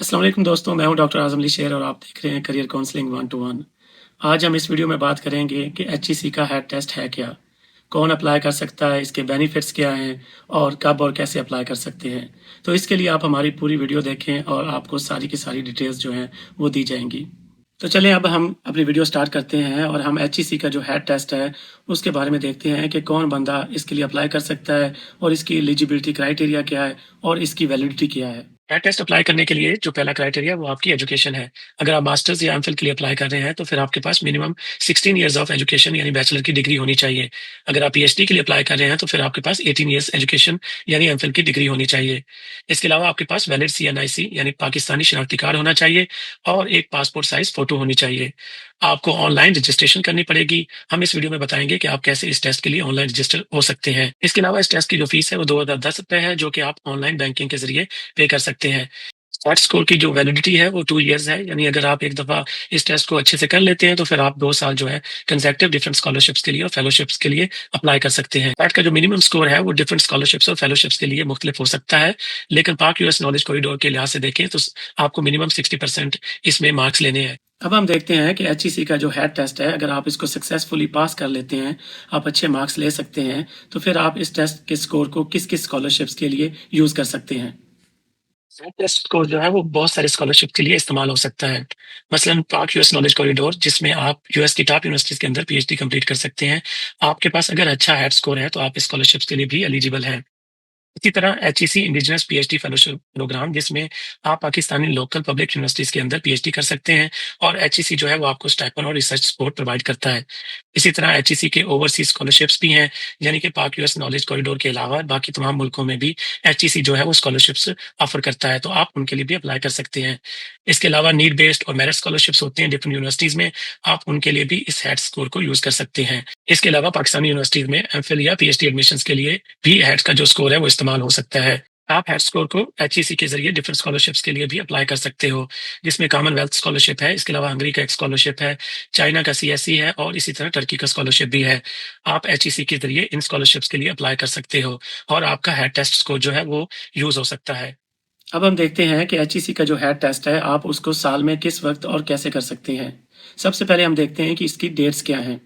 अस्सलाम वालेकुम दोस्तों, मैं हूं डॉक्टर आज़म अली शेर और आप देख रहे हैं career counselling one two one. आज हम इस वीडियो में बात करेंगे कि एचईसी का हैट टेस्ट है क्या, कौन अप्लाई कर सकता है, इसके बेनिफिट्स क्या हैं और कब और कैसे अप्लाई कर सकते हैं। तो इसके लिए आप हमारी पूरी वीडियो देखें और आपको सारी की सारी डिटेल्स जो हैं वो दी जाएंगी। तो चलें अब हम अपनी वीडियो स्टार्ट करते हैं और हम एचईसी का जो हैट टेस्ट है उसके बारे में देखते हैं कि कौन बंदा इसके लिए अप्लाई कर सकता है और इसकी एलिजिबिलिटी क्राइटेरिया क्या है और इसकी वैलिडिटी क्या है। हैट टेस्ट अप्लाई करने के लिए जो पहला क्राइटेरिया वो आपकी एजुकेशन है। अगर आप मास्टर्स या एमफिल के लिए अप्लाई कर रहे हैं तो फिर आपके पास मिनिमम 16 इयर्स ऑफ एजुकेशन यानी बैचलर की डिग्री होनी चाहिए। अगर आप पीएचडी के लिए अप्लाई कर रहे हैं तो फिर आपके पास 18 इयर्स एजुकेशन यानी एमफिल की डिग्री होनी चाहिए। इसके अलावा आपके पास वैलिड सीएनआईसी यानी पाकिस्तानी शनाख्ती कार्ड होना चाहिए और एक पासपोर्ट साइज फोटो होनी चाहिए। आपको ऑनलाइन रजिस्ट्रेशन करनी पड़ेगी। हम इस वीडियो में बताएंगे कि आप कैसे इस टेस्ट के लिए ऑनलाइन रजिस्टर हो सकते हैं। इसके अलावा इस टेस्ट की जो फीस है वो 2010 रुपए है, जो कि आप ऑनलाइन बैंकिंग के जरिए पे कर सकते हैं। स्टार्ट स्कोर की जो वैलिडिटी है वो 2 इयर्स है, यानी अगर आप एक दफ़ा इस टेस्ट को अच्छे से कर लेते हैं तो फिर आप 2 साल जो है कंसेक्टिव डिफरेंट स्कॉलरशिप्स के लिए और फेलोशिप्स के लिए अप्लाई कर सकते हैं। पैट का जो मिनिमम स्कोर है वो डिफरेंट स्कॉलरशिप्स और फेलोशिप्स के लिए मुख्तलिफ हो सकता है, लेकिन पाक यूएस नॉलेज कॉरिडोर के लिहाज से देखें तो आपको मिनिमम 60% इसमें मार्क्स लेने हैं। अब हम देखते हैं कि एचईसी का जो हैट टेस्ट है, अगर आप इसको सक्सेसफुली पास कर लेते हैं, आप अच्छे मार्क्स ले सकते हैं, तो फिर आप इस टेस्ट के स्कोर को किस किस स्कॉलरशिप्स के लिए यूज़ कर सकते हैं। सैट टेस्ट स्कोर जो है वो बहुत सारे स्कॉलरशिप के लिए इस्तेमाल हो सकता है। मसलन पाक यूएस नॉलेज कॉरिडोर, जिसमें आप यूएस की टॉप यूनिवर्सिटीज के अंदर पीएचडी कंप्लीट कर सकते हैं। आपके पास अगर अच्छा हैट स्कोर है तो आप स्कॉलरशिप्स के लिए भी एलिजिबल हैं। इसी तरह HEC indigenous PhD fellowship programme, जिसमें आप पाकिस्तानी लोकल पब्लिक यूनिवर्सिटीज के अंदर पीएचडी कर सकते हैं और एचईसी जो है वो आपको स्टाइपेंड और रिसर्च सपोर्ट प्रोवाइड करता है। इसी तरह एचईसी के ओवरसीज स्कॉलरशिप्स भी हैं, यानी कि पाक यूएस नॉलेज कॉरिडोर के अलावा बाकी तमाम मुल्कों में भी एचईसी जो है वो स्कॉलरशिप्स ऑफर करता है, तो आप उनके लिए भी अप्लाई कर सकते हैं। इसके अलावा नीड बेस्ड और मेरिट स्कॉलरशिप्स होते हैं डिफरेंट यूनिवर्सिटीज में, आप उनके लिए भी इस हैट स्कोर को यूज कर सकते हैं। इसके अलावा पाकिस्तानी यूनिवर्सिटीज में एमफिल या पीएचडी एडमिशन्स के लिए भी हैट का जो स्कोर है वो इस्तेमाल हो सकता है। आप हैट स्कोर को एचईसी के जरिए डिफरेंट स्कॉलरशिप्स के लिए भी अप्लाई कर सकते हो, जिसमें कॉमनवेल्थ स्कॉलरशिप है, इसके अलावा हंगरी का एक स्कॉलरशिप है, चाइना का सीएससी है और इसी तरह टर्की का स्कॉलरशिप भी है। आप एचईसी के जरिए इन स्कॉलरशिप्स के लिए अप्लाई कर सकते हो और आपका हैट टेस्ट स्कोर जो है वो यूज हो सकता है। अब हम देखते हैं कि एचईसी का जो हैट टेस्ट है, आप उसको साल में किस वक्त और कैसे कर सकते हैं। सबसे पहले हम देखते हैं कि इसकी डेट्स क्या हैं।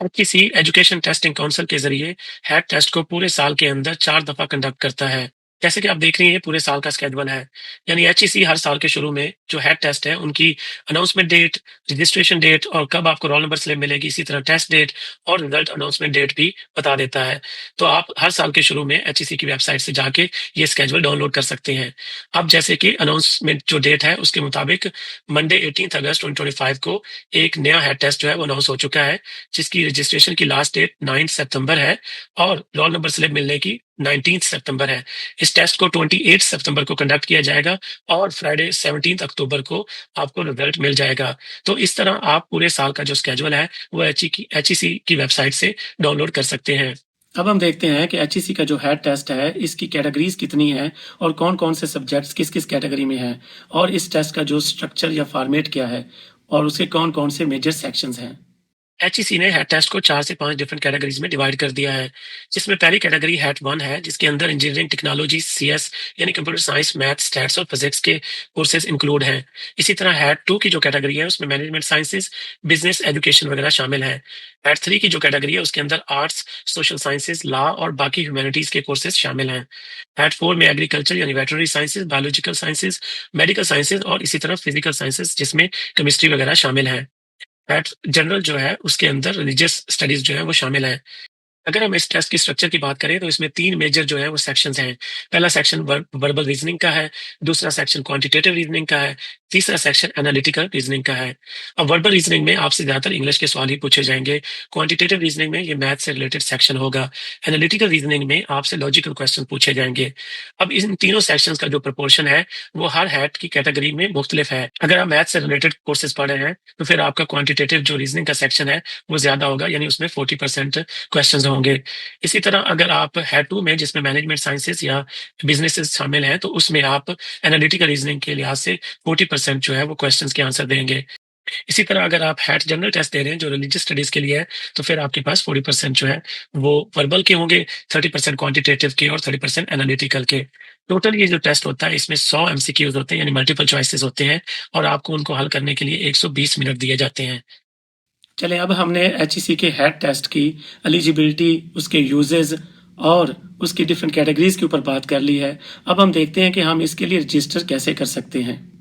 एचईसी एजुकेशन टेस्टिंग काउंसिल के जरिए हैट टेस्ट को पूरे साल के अंदर 4 दफा कंडक्ट करता है। जैसे कि आप देख रही हैं, ये पूरे साल का स्केड्यूल है। यानी एचईसी हर साल के शुरू में जो हैट टेस्ट है उनकी अनाउंसमेंट डेट, रजिस्ट्रेशन डेट और कब आपको रोल नंबर स्लिप मिलेगी, इसी तरह टेस्ट डेट और रिजल्ट अनाउंसमेंट डेट भी बता देता है। तो आप हर साल के शुरू में एचईसी की वेबसाइट से जाके ये स्केड्यूल डाउनलोड कर सकते हैं। अब जैसे कि अनाउंसमेंट जो डेट है उसके मुताबिक मंडे 18 अगस्त 2025 को एक नया हैट टेस्ट जो है वो अनाउंस हो चुका है, जिसकी रजिस्ट्रेशन की लास्ट डेट 9 सितंबर है और रोल नंबर स्लिप मिलने की 19 सितंबर है। इस टेस्ट को 28 सितंबर को कंडक्ट किया जाएगा और फ्राइडे 17 अक्टूबर को आपको रिजल्ट मिल जाएगा। तो इस तरह आप पूरे साल का जो स्केड्यूल है वो एचईसी की वेबसाइट से डाउनलोड कर सकते हैं। अब हम देखते हैं कि एचईसी का जो हैट टेस्ट है इसकी कैटेगरीज कितनी है और कौन कौन से सब्जेक्ट्स किस किस कैटेगरी में हैं और इस टेस्ट का जो स्ट्रक्चर या फॉर्मेट क्या है और उसके कौन कौन से मेजर सेक्शंस हैं। एचईसी ने हैट टेस्ट को 4 से 5 डिफरेंट कैटेगरीज में डिवाइड कर दिया है, जिसमें पहली कैटेगरी हैट 1 है, जिसके अंदर इंजीनियरिंग टेक्नोलॉजी, सीएस यानी कंप्यूटर साइंस, मैथ, स्टैट्स और फिजिक्स के कोर्सेज इंक्लूड हैं। इसी तरह हैट 2 की जो कैटेगरी है उसमें मैनेजमेंट साइंसेज, बिजनेस एजुकेशन वगैरह शामिल है। हैट 3 की जो कैटेगरी है उसके अंदर आर्ट्स, सोशल साइंसेज, लॉ और बाकी ह्यूमैनिटीज के कोर्सेज शामिल हैं। हैट 4 में एग्रीकल्चर यानी veterinary sciences, biological sciences, medical sciences और इसी तरह फिजिकल साइंसेज, जिसमें केमिस्ट्री वगैरह शामिल है। एट जनरल जो है उसके अंदर रिलीजियस स्टडीज जो है वो शामिल है। अगर हम इस टेस्ट की स्ट्रक्चर की बात करें तो इसमें 3 मेजर जो है वो सेक्शंस हैं। पहला सेक्शन वर्बल रीजनिंग का है, दूसरा सेक्शन क्वांटिटेटिव रीजनिंग का है, तीसरा सेक्शन एनालिटिकल रीजनिंग का है। अब वर्बल रीजनिंग में आपसे ज्यादातर इंग्लिश के सवाल ही पूछे जाएंगे। क्वांटिटेटिव रीजनिंग में ये मैथ से रिलेटेड सेक्शन होगा। एनालिटिकल रीजनिंग में आपसे लॉजिकल क्वेश्चन पूछे जाएंगे। अब इन तीनों सेक्शंस का जो प्रपोर्शन है वो हर हैट की कैटेगरी में मुख्तलिफ है। अगर आप मैथ से रिलेटेड कोर्सेज पढ़ रहे हैं तो फिर आपका क्वांटिटेटिव जो रीजनिंग का सेक्शन है वो ज्यादा होगा, यानी उसमें 40% क्वेश्चन होंगे। इसी तरह अगर आप हैट 2 में, जिसमें मैनेजमेंट साइंसेज या बिजनेसेस शामिल हैं, तो उसमें आप एनालिटिकल रीजनिंग के लिहाज से 40% जो है वो क्वेश्चंस के आंसर देंगे। इसी तरह अगर आप हैट जनरल टेस्ट दे रहे हैं जो रिलीजियस स्टडीज़ के लिए है, तो फिर आपके पास 40% जो है वो वर्बल के होंगे, 30% क्वांटिटेटिव के और 30% एनालिटिकल के। टोटल ये जो टेस्ट होता है इसमें 100 एमसीक्यूज़ होते हैं यानी मल्टीपल चॉइसेस होते हैं और आपको उनको हल करने के लिए 120 मिनट दिए जाते हैं। चलें अब हमने एचईसी के हैट टेस्ट की एलिजिबिलिटी, उसके यूजेस और उसकी डिफरेंट कैटेगरीज के ऊपर बात कर ली है। अब हम देखते हैं कि हम इसके लिए रजिस्टर कैसे कर सकते हैं।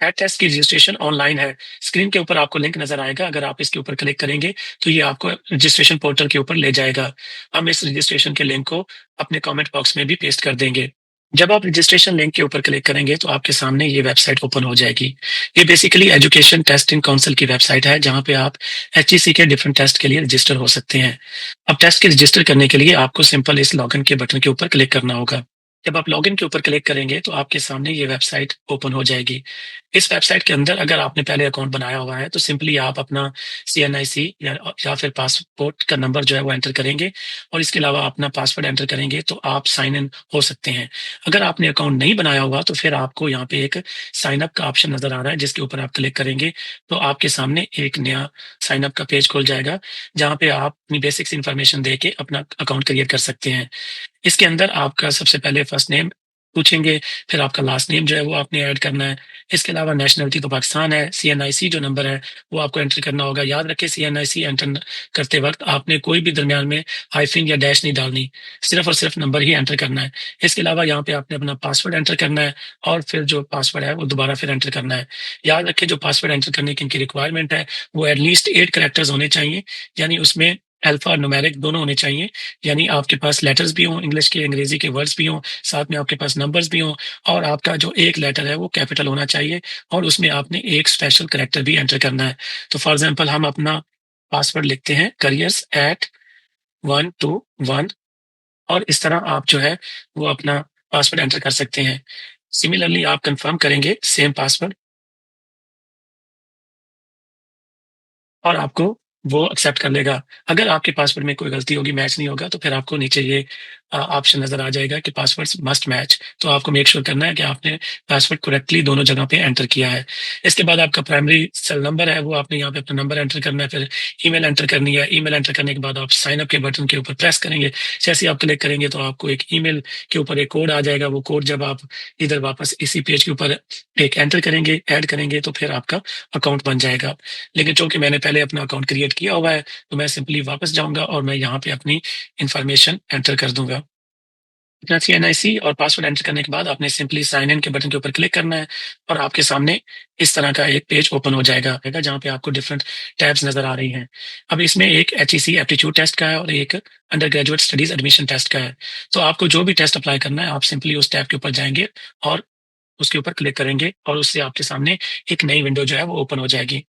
हैट टेस्ट की रजिस्ट्रेशन ऑनलाइन है। स्क्रीन के ऊपर आपको लिंक नजर आएगा। अगर आप इसके ऊपर क्लिक करेंगे तो ये आपको रजिस्ट्रेशन पोर्टल के ऊपर ले जाएगा। हम इस रजिस्ट्रेशन के लिंक को अपने कमेंट बॉक्स में भी पेस्ट कर देंगे। जब आप रजिस्ट्रेशन लिंक के ऊपर क्लिक करेंगे तो आपके सामने ये वेबसाइट ओपन हो जाएगी। ये बेसिकली एजुकेशन टेस्टिंग काउंसिल की वेबसाइट है जहाँ पे आप एचईसी के डिफरेंट टेस्ट के लिए रजिस्टर हो सकते हैं। अब टेस्ट के रजिस्टर करने के लिए आपको सिंपल इस लॉगिन के बटन के ऊपर क्लिक करना होगा। जब आप लॉगिन के ऊपर क्लिक करेंगे तो आपके सामने ये वेबसाइट ओपन हो जाएगी। इस वेबसाइट के अंदर अगर आपने पहले अकाउंट बनाया हुआ है तो सिंपली आप अपना सीएनआईसी या फिर पासपोर्ट का नंबर जो है वो एंटर करेंगे और इसके अलावा अपना पासवर्ड एंटर करेंगे तो आप साइन इन हो सकते हैं। अगर आपने अकाउंट नहीं बनाया हुआ तो फिर आपको यहाँ पे एक साइन अप का ऑप्शन नजर आ रहा है जिसके ऊपर आप क्लिक करेंगे तो आपके सामने एक नया साइन अप का पेज खुल जाएगा जहाँ पे आप अपनी बेसिक्स इन्फॉर्मेशन दे के अपना अकाउंट क्रिएट कर सकते हैं। इसके अंदर आपका सबसे पहले फर्स्ट नेम पूछेंगे, फिर आपका लास्ट नेम जो है वो आपने ऐड करना है। इसके अलावा नेशनैलिटी तो पाकिस्तान है, सीएनआईसी जो नंबर है वो आपको एंटर करना होगा। याद रखें सीएनआईसी एंटर करते वक़्त आपने कोई भी दरमियान में हाइफ़न या डैश नहीं डालनी, सिर्फ़ और सिर्फ़ नंबर ही एंटर करना है। इसके अलावा यहाँ पे आपने अपना पासवर्ड एंटर करना है और फिर जो पासवर्ड है वो दोबारा फिर एंटर करना है। याद रखें जो पासवर्ड एंटर करने की इनकी रिक्वायरमेंट है वो एट लीस्ट 8 कैरेक्टर्स होने चाहिए, यानी उसमें अल्फ़ा और न्यूमेरिक दोनों होने चाहिए। यानी आपके पास लेटर्स भी हों, इंग्लिश के, अंग्रेजी के वर्ड्स भी हों, साथ में आपके पास नंबर्स भी हों और आपका जो एक लेटर है वो कैपिटल होना चाहिए और उसमें आपने एक स्पेशल कैरेक्टर भी एंटर करना है। तो फॉर एग्जांपल हम अपना पासवर्ड लिखते हैं careers@121 और इस तरह आप जो है वो अपना पासवर्ड एंटर कर सकते हैं। सिमिलरली आप कंफर्म करेंगे सेम पासवर्ड और आपको वो एक्सेप्ट कर लेगा। अगर आपके पासवर्ड में कोई गलती होगी, मैच नहीं होगा, तो फिर आपको नीचे ये ऑप्शन नज़र आ जाएगा कि पासवर्ड्स मस्ट मैच। तो आपको मेक श्योर करना है कि आपने पासवर्ड करेक्टली दोनों जगह पे एंटर किया है। इसके बाद आपका प्राइमरी सेल नंबर है, वो आपने यहाँ पे अपना नंबर एंटर करना है, फिर ईमेल एंटर करनी है। ईमेल एंटर करने के बाद आप साइन अप के बटन के ऊपर प्रेस करेंगे। जैसे ही आप क्लिक करेंगे तो आपको एक ईमेल के ऊपर एक कोड आ जाएगा। वो कोड जब आप इधर वापस इसी पेज के ऊपर एक एंटर करेंगे, ऐड करेंगे, तो फिर आपका अकाउंट बन जाएगा। लेकिन चूँकि मैंने पहले अपना अकाउंट क्रिएट किया हुआ है, तो मैं सिंपली वापस जाऊँगा और मैं यहाँ पे अपनी इन्फॉर्मेशन एंटर कर दूँगा। अपना सीएनआईसी और पासवर्ड एंटर करने के बाद आपने सिंपली साइन इन के बटन के ऊपर क्लिक करना है और आपके सामने इस तरह का एक पेज ओपन हो जाएगा, जहाँ पे आपको डिफरेंट टैब्स नज़र आ रही हैं। अब इसमें एक एचईसी एप्टीट्यूड टेस्ट का है और एक undergraduate studies admission test का है। तो आपको जो भी टेस्ट अप्लाई करना है, आप सिंपली उस टैब के ऊपर जाएँगे और उसके ऊपर क्लिक करेंगे और उससे आपके सामने एक नई विंडो जो है वो ओपन हो जाएगी।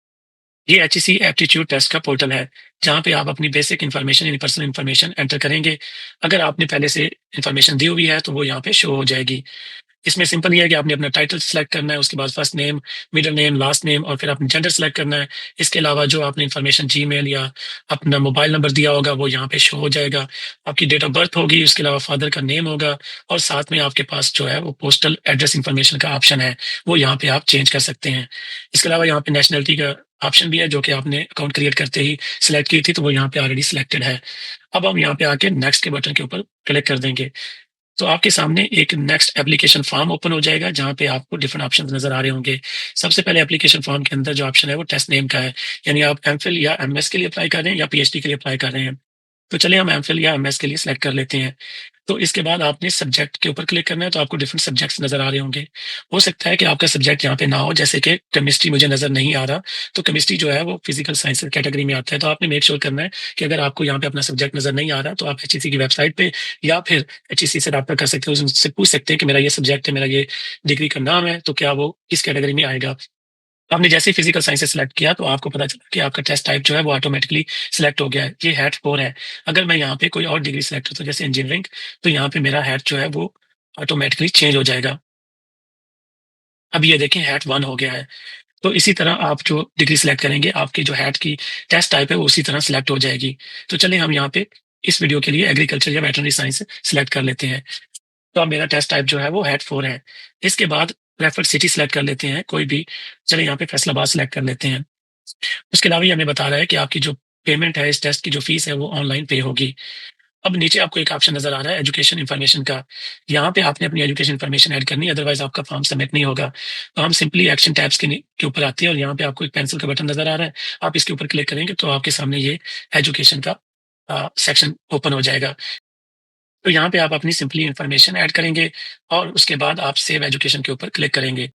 ये एचईसी एप्टीट्यूड टेस्ट का पोर्टल है, जहाँ पे आप अपनी बेसिक इन्फॉर्मेशन यानी पर्सनल इन्फॉर्मेशन एंटर करेंगे। अगर आपने पहले से इन्फॉर्मेशन दी हुई है, तो वो यहाँ पे शो हो जाएगी। इसमें सिंपल ये है कि आपने अपना टाइटल सेलेक्ट करना है, उसके बाद first name, middle name, last name और फिर आपने जेंडर सेलेक्ट करना है। इसके अलावा जो आपने इन्फॉर्मेशन जीमेल या अपना मोबाइल नंबर दिया होगा, वो यहाँ पे शो हो जाएगा। आपकी डेट ऑफ बर्थ होगी, उसके अलावा फादर का नेम होगा और साथ में आपके पास जो है वो पोस्टल एड्रेस इन्फॉर्मेशन का ऑप्शन है, वो यहाँ पे आप चेंज कर सकते हैं। इसके अलावा यहाँ पे नेशनैलिटी का ऑप्शन भी है, जो कि आपने अकाउंट क्रिएट करते ही सिलेक्ट की थी, तो वो यहाँ पे ऑलरेडी सिलेक्टेड है। अब हम यहाँ पे आके नेक्स्ट के बटन के ऊपर क्लिक कर देंगे। तो आपके सामने एक नेक्स्ट एप्लीकेशन फॉर्म ओपन हो जाएगा, जहाँ पे आपको डिफरेंट ऑप्शंस नज़र आ रहे होंगे। सबसे पहले एप्लीकेशन फॉर्म के अंदर जो ऑप्शन है वो टेस्ट नेम का है, यानी आप एमफिल या एमएस के लिए अप्लाई कर रहे हैं या पीएचडी के लिए अप्लाई कर रहे हैं। तो चलिए हम एमफिल या एमएस के लिए सिलेक्ट कर लेते हैं। तो इसके बाद आपने सब्जेक्ट के ऊपर क्लिक करना है, तो आपको डिफरेंट सब्जेक्ट्स नज़र आ रहे होंगे। हो सकता है कि आपका सब्जेक्ट यहाँ पे ना हो, जैसे कि केमिस्ट्री मुझे नज़र नहीं आ रहा, तो केमिस्ट्री जो है वो फिजिकल साइंस कैटेगरी में आता है। तो आपने मेक श्योर करना है कि अगर आपको यहाँ पे अपना सब्जेक्ट नज़र नहीं आ रहा, तो आप एचईसी की वेबसाइट पे या फिर एचईसी से राब्ता कर सकते हो, उनसे पूछ सकते हैं कि मेरा ये सब्जेक्ट है, मेरा ये डिग्री का नाम है, तो क्या वो किस कैटेगरी में आएगा। आपने जैसे ही फिजिकल साइंसेज सेलेक्ट किया तो आपको पता चला कि आपका टेस्ट टाइप जो है वो ऑटोमेटिकली सिलेक्ट हो गया है। ये हैट 4 है। अगर मैं यहाँ पे कोई और डिग्री सेलेक्ट करता हूँ जैसे इंजीनियरिंग, तो यहाँ पे मेरा हैट जो है वो ऑटोमेटिकली चेंज हो जाएगा। अब ये देखें हैट 1 हो गया है। तो इसी तरह आप जो डिग्री सेलेक्ट करेंगे, आपकी जो हैट की टेस्ट टाइप है वो उसी तरह सेलेक्ट हो जाएगी। तो चलिए हम यहाँ पे इस वीडियो के लिए एग्रीकल्चर या वेटरनरी साइंस सेलेक्ट कर लेते हैं। तो अब मेरा टेस्ट टाइप जो है वो हैट 4 है। इसके बाद प्रेफर्ड सिटी सेलेक्ट कर लेते हैं, कोई भी, चलिए यहाँ पे फैसलाबाद सेलेक्ट कर लेते हैं। उसके अलावा ये हमें बता रहा है कि आपकी जो पेमेंट है, इस टेस्ट की जो फीस है वो ऑनलाइन पे होगी। अब नीचे आपको एक ऑप्शन नज़र आ रहा है एजुकेशन इन्फॉर्मेशन का। यहाँ पे आपने अपनी एजुकेशन इन्फॉर्मेशन ऐड करनी है, अदरवाइज़ आपका फॉर्म सबमिट नहीं होगा। तो हम सिंपली एक्शन टैब्स के ऊपर आते हैं और यहाँ पे आपको एक पेंसिल का बटन नज़र आ रहा है। आप इसके ऊपर क्लिक करेंगे तो आपके सामने ये एजुकेशन का सेक्शन ओपन हो जाएगा। तो यहाँ पे आप अपनी सिंपली इन्फॉर्मेशन ऐड करेंगे और उसके बाद आप सेव एजुकेशन के ऊपर क्लिक करेंगे।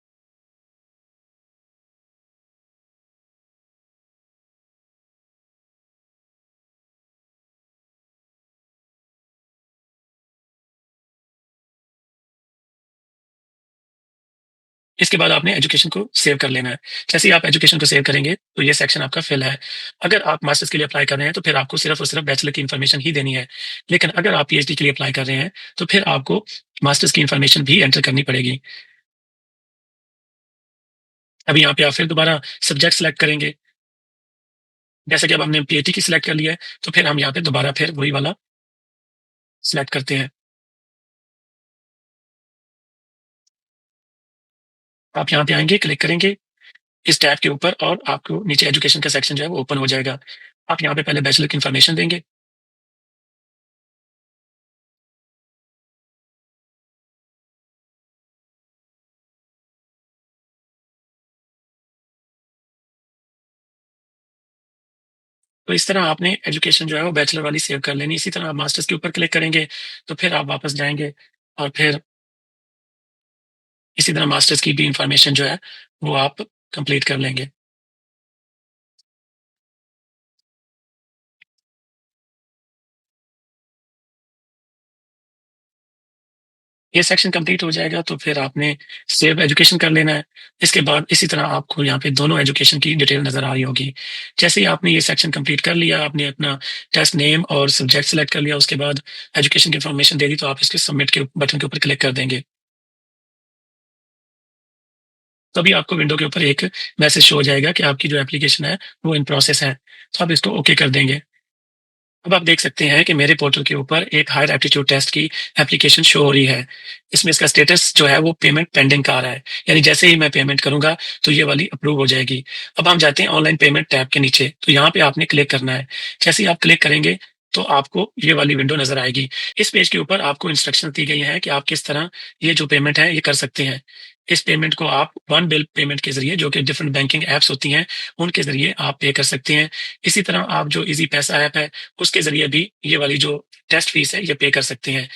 इसके बाद आपने एजुकेशन को सेव कर लेना है। जैसे ही आप एजुकेशन को सेव करेंगे, तो ये सेक्शन आपका फिल है। अगर आप मास्टर्स के लिए अप्लाई कर रहे हैं, तो फिर आपको सिर्फ़ और सिर्फ़ बैचलर की इन्फॉर्मेशन ही देनी है। लेकिन अगर आप पीएचडी के लिए अप्लाई कर रहे हैं, तो फिर आपको मास्टर्स की इन्फॉर्मेशन भी एंटर करनी पड़ेगी। अभी यहाँ पे आप फिर दोबारा सब्जेक्ट सेलेक्ट करेंगे। जैसे कि अब हमने पीएचडी की सिलेक्ट कर लिया है, तो फिर हम यहाँ पे दोबारा फिर वही वाला सिलेक्ट करते हैं। आप यहाँ पे आएँगे, क्लिक करेंगे इस टैब के ऊपर और आपको नीचे एजुकेशन का सेक्शन जो है वो ओपन हो जाएगा। आप यहाँ पे पहले बैचलर की इन्फॉर्मेशन देंगे। तो इस तरह आपने एजुकेशन जो है वो बैचलर वाली सेव कर लेनी। इसी तरह आप मास्टर्स के ऊपर क्लिक करेंगे, तो फिर आप वापस जाएँगे और फिर इसी तरह मास्टर्स की भी इन्फॉर्मेशन जो है वो आप कंप्लीट कर लेंगे। ये सेक्शन कंप्लीट हो जाएगा तो फिर आपने सेव एजुकेशन कर लेना है। इसके बाद इसी तरह आपको यहाँ पे दोनों एजुकेशन की डिटेल नज़र आ रही होगी। जैसे ही आपने ये सेक्शन कंप्लीट कर लिया, आपने अपना टेस्ट नेम और सब्जेक्ट सेलेक्ट कर लिया, उसके बाद एजुकेशन की इन्फॉर्मेशन दे दी, तो आप इसके सबमिट के बटन के ऊपर क्लिक कर देंगे। तभी आपको विंडो के ऊपर एक मैसेज शो हो जाएगा कि आपकी जो एप्लीकेशन है वो इन प्रोसेस है। तो आप इसको ओके कर देंगे। अब आप देख सकते हैं कि मेरे पोर्टल के ऊपर एक हायर एप्टीट्यूड टेस्ट की एप्लीकेशन शो हो रही है। इसमें इसका स्टेटस जो है वो पेमेंट पेंडिंग का आ रहा है। यानी जैसे ही मैं पेमेंट करूँगा तो ये वाली अप्रूव हो जाएगी। अब हम जाते हैं ऑनलाइन पेमेंट टैब के नीचे, तो यहाँ पे आपने क्लिक करना है। जैसे ही आप क्लिक करेंगे तो आपको ये वाली विंडो नज़र आएगी। इस पेज के ऊपर आपको इंस्ट्रक्शंस दी गई हैं कि आप किस तरह ये जो पेमेंट है ये कर सकते हैं। इस पेमेंट को आप वन बिल पेमेंट के ज़रिए, जो कि डिफरेंट बैंकिंग ऐप्स होती हैं, उनके ज़रिए आप पे कर सकते हैं। इसी तरह आप जो ईज़ी पैसा ऐप है उसके ज़रिए भी ये वाली जो टेस्ट फीस है ये पे कर सकते हैं।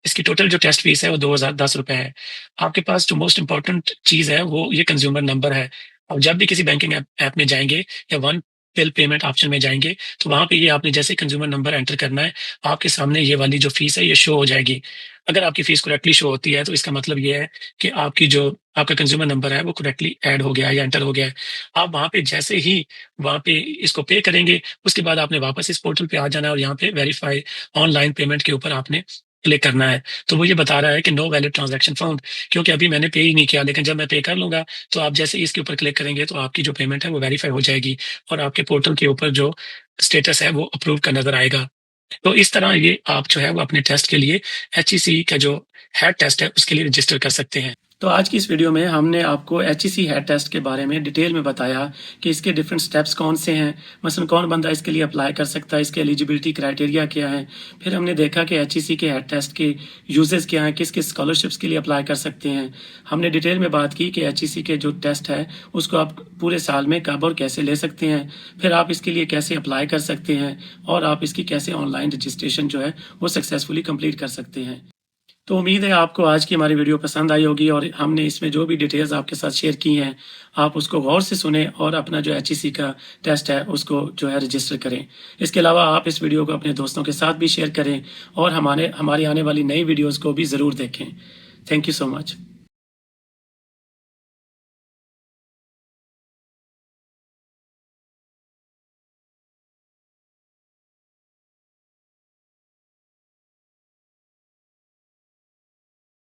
इसकी टोटल जो टेस्ट फीस है वो ₹2010 है। आपके पास जो मोस्ट इम्पोर्टेंट चीज़ है वो ये कंज़्यूमर नंबर है। अब जब भी किसी बैंकिंग ऐप में जाएँगे या वन बिल पेमेंट ऑप्शन में जाएँगे, तो वहाँ पे ये आपने जैसे कंज़्यूमर नंबर एंटर करना है, आपके सामने ये वाली जो फीस है ये शो हो जाएगी। अगर आपकी फीस करेक्टली शो होती है तो इसका मतलब ये है कि आपका कंज़्यूमर नंबर है वो करेक्टली ऐड हो गया है या एंटर हो गया है। आप वहाँ पे जैसे ही वहाँ पे इसको पे करेंगे, उसके बाद आपने वापस इस पोर्टल पे आ जाना है और यहाँ पे वेरीफाई ऑनलाइन पेमेंट के ऊपर आपने क्लिक करना है। तो वो ये बता रहा है कि नो वैलिड ट्रांज़ैक्शन फाउंड, क्योंकि अभी मैंने पे ही नहीं किया, लेकिन जब मैं पे कर लूँगा, तो आप जैसे ही इसके ऊपर क्लिक करेंगे तो आपकी जो पेमेंट है वो वेरीफाई हो जाएगी और आपके पोर्टल के ऊपर जो स्टेटस है वो अप्रूव का नज़र आएगा। तो इस तरह ये आप जो है वो अपने टेस्ट के लिए एचईसी का जो हेड टेस्ट है उसके लिए रजिस्टर कर सकते हैं। तो आज की इस वीडियो में हमने आपको एचईसी हेड टेस्ट के बारे में डिटेल में बताया कि इसके डिफरेंट स्टेप्स कौन से हैं, मसलन कौन बंदा इसके लिए अप्लाई कर सकता है, इसके एलिजिबिलिटी क्राइटेरिया क्या है। फिर हमने देखा कि एचईसी के हेड टेस्ट के यूजेस क्या हैं, किस किस स्कॉलरशिप्स के लिए अप्लाई कर सकते हैं। हमने डिटेल में बात की कि एचईसी के जो टेस्ट है उसको आप पूरे साल में कब और कैसे ले सकते हैं, फिर आप इसके लिए कैसे अप्लाई कर सकते हैं और आप इसकी कैसे ऑनलाइन रजिस्ट्रेशन जो है वो सक्सेसफुली कंप्लीट कर सकते हैं। तो उम्मीद है आपको आज की हमारी वीडियो पसंद आई होगी और हमने इसमें जो भी डिटेल्स आपके साथ शेयर की हैं आप उसको गौर से सुने और अपना जो एचईसी का टेस्ट है उसको जो है रजिस्टर करें। इसके अलावा आप इस वीडियो को अपने दोस्तों के साथ भी शेयर करें और हमारी आने वाली नई वीडियोज़ को भी ज़रूर देखें। Thank you so much.